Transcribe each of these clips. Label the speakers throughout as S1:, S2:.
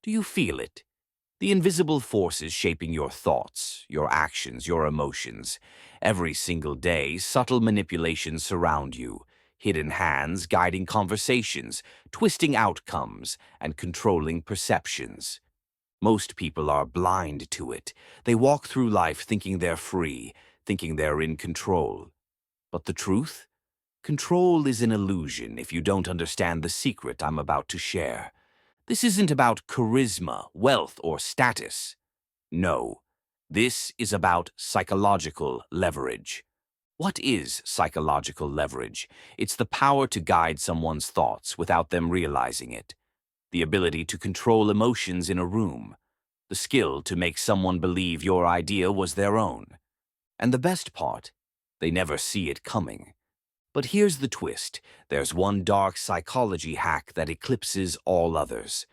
S1: Do you feel it? The invisible forces shaping your thoughts, your actions, your emotions. Every single day, subtle manipulations surround you. Hidden hands guiding conversations, twisting outcomes, and controlling perceptions. Most people are blind to it. They walk through life thinking they're free, thinking they're in control. But the truth? Control is an illusion if you don't understand the secret I'm about to share. This isn't about charisma, wealth, or status. No, this is about psychological leverage. What is psychological leverage? It's the power to guide someone's thoughts without them realizing it, the ability to control emotions in a room, the skill to make someone believe your idea was their own. And the best part, they never see it coming. But here's the twist. There's one dark psychology hack that eclipses all others.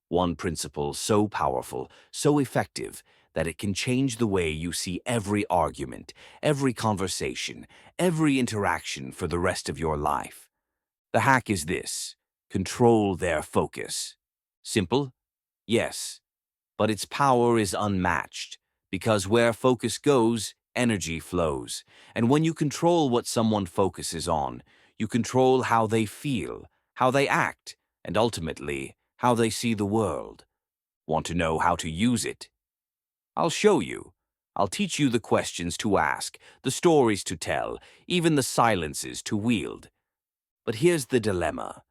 S1: One principle so powerful, so effective, that it can change the way you see every argument, every conversation, every interaction for the rest of your life. The hack is this: control their focus. Simple? Yes. But its power is unmatched, because where focus goes, energy flows. And when you control what someone focuses on, you control how they feel, how they act, and ultimately, how they see the world. Want to know how to use it? I'll show you. I'll teach you the questions to ask, the stories to tell, even the silences to wield. But here's the dilemma.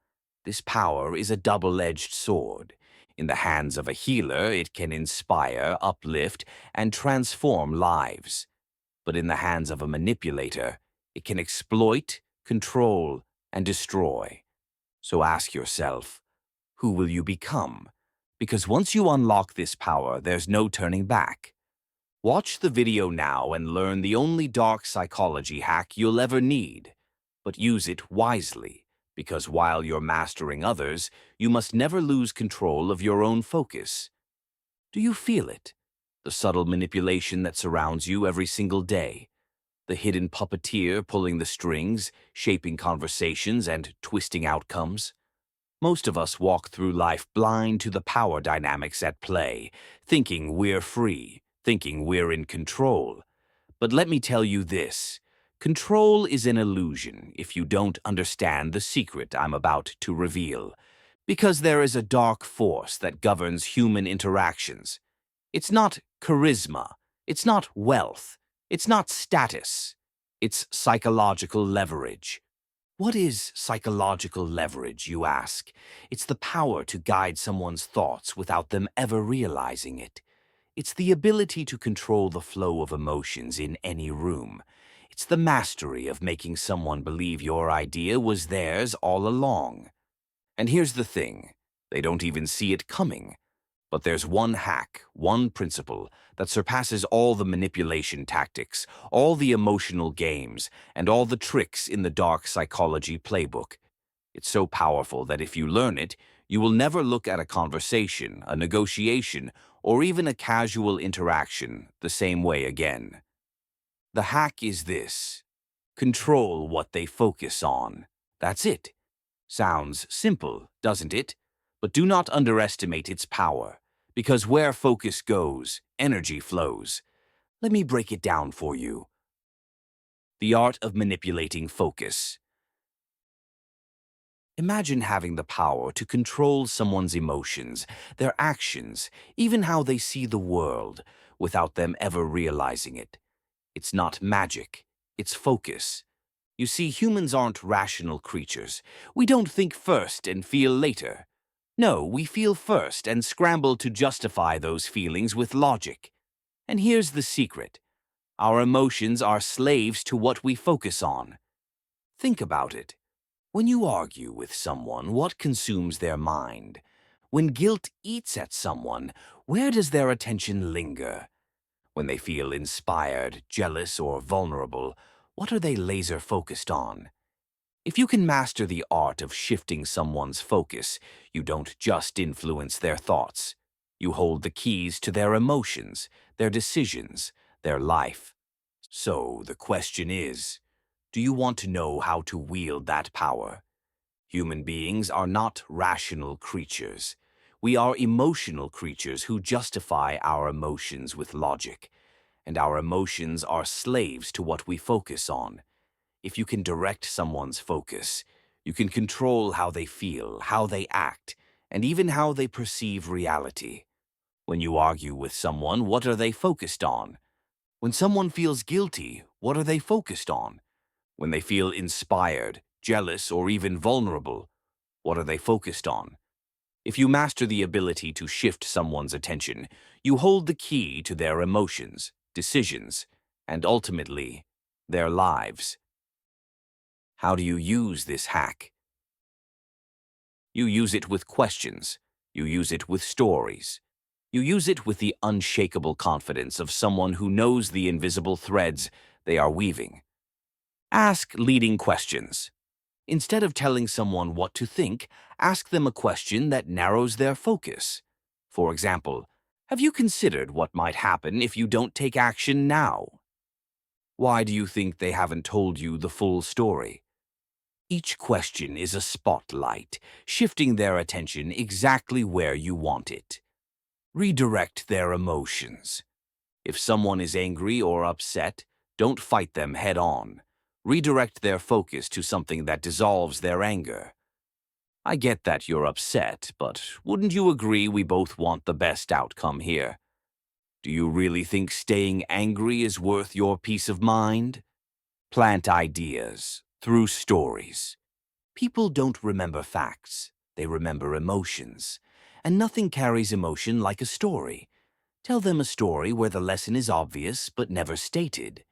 S1: This power is a double-edged sword. In the hands of a healer, it can inspire, uplift, and transform lives. But in the hands of a manipulator, it can exploit, control, and destroy. So ask yourself, who will you become? Because once you unlock this power, there's no turning back. Watch the video now and learn the only dark psychology hack you'll ever need. But use it wisely, because while you're mastering others, you must never lose control of your own focus. Do you feel it? The subtle manipulation that surrounds you every single day. The hidden puppeteer pulling the strings, shaping conversations, and twisting outcomes. Most of us walk through life blind to the power dynamics at play, thinking we're free, thinking we're in control. But let me tell you this. Control is an illusion if you don't understand the secret I'm about to reveal. Because there is a dark force that governs human interactions. It's not charisma. It's not wealth. It's not status. It's psychological leverage. What is psychological leverage, you ask? It's the power to guide someone's thoughts without them ever realizing it. It's the ability to control the flow of emotions in any room. It's the mastery of making someone believe your idea was theirs all along. And here's the thing, they don't even see it coming. But there's one hack, one principle, that surpasses all the manipulation tactics, all the emotional games, and all the tricks in the dark psychology playbook. It's so powerful that if you learn it, you will never look at a conversation, a negotiation, or even a casual interaction the same way again. The hack is this: control what they focus on. That's it. Sounds simple, doesn't it? But do not underestimate its power, because where focus goes, energy flows. Let me break it down for you. The art of manipulating focus. Imagine having the power to control someone's emotions, their actions, even how they see the world, without them ever realizing it. It's not magic, it's focus. You see, humans aren't rational creatures. We don't think first and feel later. No, we feel first and scramble to justify those feelings with logic. And here's the secret. Our emotions are slaves to what we focus on. Think about it. When you argue with someone, what consumes their mind? When guilt eats at someone, where does their attention linger? When they feel inspired, jealous, or vulnerable, what are they laser-focused on? If you can master the art of shifting someone's focus, you don't just influence their thoughts. You hold the keys to their emotions, their decisions, their life. So the question is, do you want to know how to wield that power? Human beings are not rational creatures. We are emotional creatures who justify our emotions with logic, and our emotions are slaves to what we focus on. If you can direct someone's focus, you can control how they feel, how they act, and even how they perceive reality. When you argue with someone, what are they focused on? When someone feels guilty, what are they focused on? When they feel inspired, jealous, or even vulnerable, what are they focused on? If you master the ability to shift someone's attention, you hold the key to their emotions, decisions, and ultimately, their lives. How do you use this hack? You use it with questions. You use it with stories. You use it with the unshakable confidence of someone who knows the invisible threads they are weaving. Ask leading questions. Instead of telling someone what to think, ask them a question that narrows their focus. For example, have you considered what might happen if you don't take action now? Why do you think they haven't told you the full story? Each question is a spotlight, shifting their attention exactly where you want it. Redirect their emotions. If someone is angry or upset, don't fight them head on. Redirect their focus to something that dissolves their anger. I get that you're upset, but wouldn't you agree we both want the best outcome here? Do you really think staying angry is worth your peace of mind? Plant ideas through stories. People don't remember facts, they remember emotions. And nothing carries emotion like a story. Tell them a story where the lesson is obvious but never stated.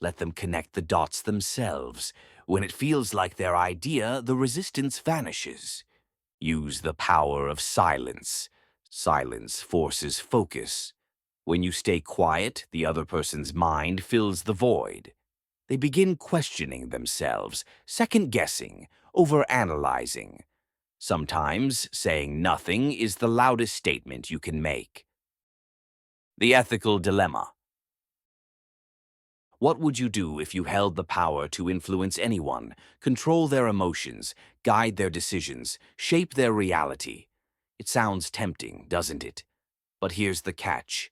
S1: Let them connect the dots themselves. When it feels like their idea, the resistance vanishes. Use the power of silence. Silence forces focus. When you stay quiet, the other person's mind fills the void. They begin questioning themselves, second-guessing, overanalyzing. Sometimes saying nothing is the loudest statement you can make. The ethical dilemma. What would you do if you held the power to influence anyone, control their emotions, guide their decisions, shape their reality? It sounds tempting, doesn't it? But here's the catch.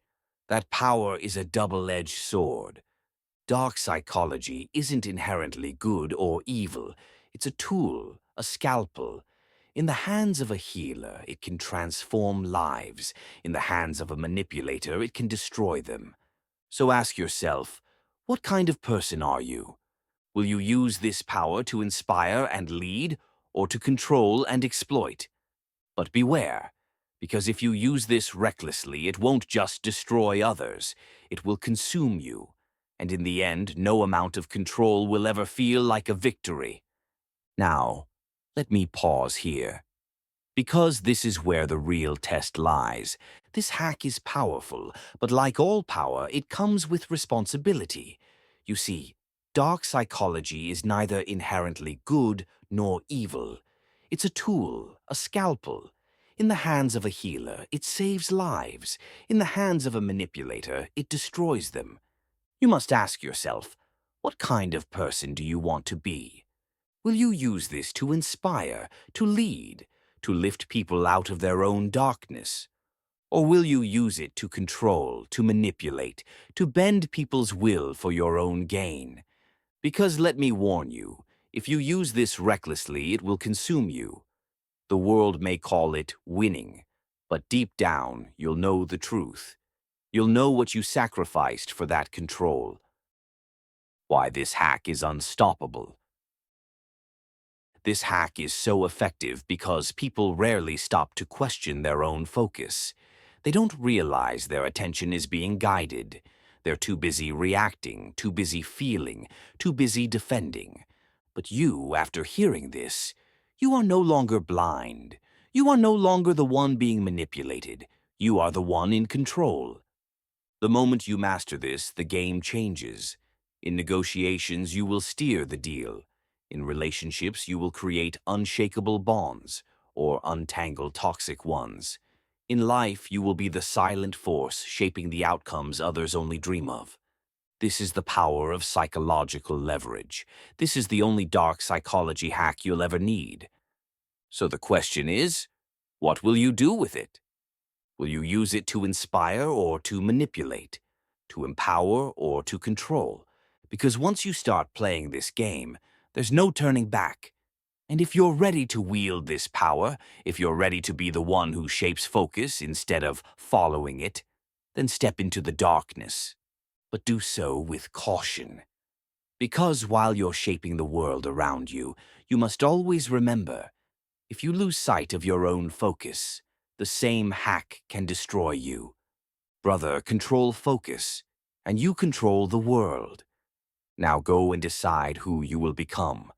S1: That power is a double-edged sword. Dark psychology isn't inherently good or evil. It's a tool, a scalpel. In the hands of a healer, it can transform lives. In the hands of a manipulator, it can destroy them. So ask yourself, what kind of person are you? Will you use this power to inspire and lead, or to control and exploit? But beware, because if you use this recklessly, it won't just destroy others, it will consume you. And in the end, no amount of control will ever feel like a victory. Now, let me pause here. Because this is where the real test lies. This hack is powerful, but like all power, it comes with responsibility. You see, dark psychology is neither inherently good nor evil. It's a tool, a scalpel. In the hands of a healer, it saves lives. In the hands of a manipulator, it destroys them. You must ask yourself, what kind of person do you want to be? Will you use this to inspire, to lead, to lift people out of their own darkness? Or will you use it to control, to manipulate, to bend people's will for your own gain? Because let me warn you, if you use this recklessly, it will consume you. The world may call it winning, but deep down, you'll know the truth. You'll know what you sacrificed for that control. Why this hack is unstoppable. This hack is so effective because people rarely stop to question their own focus. They don't realize their attention is being guided. They're too busy reacting, too busy feeling, too busy defending. But you, after hearing this, you are no longer blind. You are no longer the one being manipulated. You are the one in control. The moment you master this, the game changes. In negotiations, you will steer the deal. In relationships, you will create unshakable bonds or untangle toxic ones. In life, you will be the silent force shaping the outcomes others only dream of. This is the power of psychological leverage. This is the only dark psychology hack you'll ever need. So the question is, What will you do with it? Will you use it to inspire or to manipulate, to empower or to control? Because once you start playing this game, there's no turning back. And if you're ready to wield this power, if you're ready to be the one who shapes focus instead of following it, then step into the darkness. But do so with caution. Because while you're shaping the world around you, you must always remember, if you lose sight of your own focus, the same hack can destroy you. Brother, control focus, and you control the world. Now go and decide who you will become.